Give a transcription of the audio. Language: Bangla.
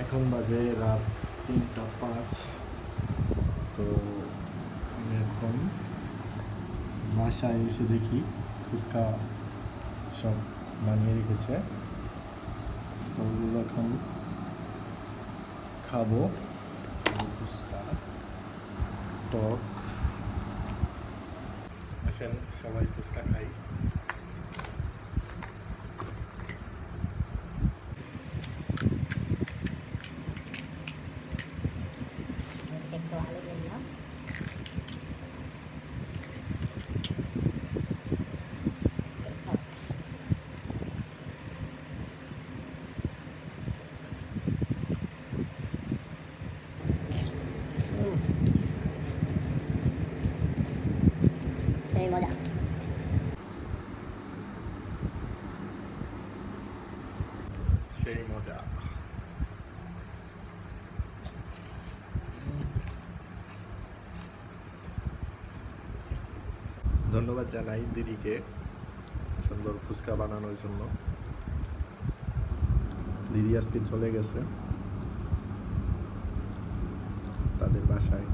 এখন বাজে রাত 3টা 5। তো আমি এখন বাসায় এসে দেখি ফুচকা সব বানিয়ে রেখেছে। তো ওগুলো এখন খাবো। ফুচকা টক, আসেন সবাই ফুচকা খাই। একটু আলু দিলাম। সেই মজা। সেই মজা। ধন্যবাদ জানাই দিদিকে সুন্দর ফুচকা বানানোর জন্য। দিদি আজকে চলে গেছে তাদের বাসায়।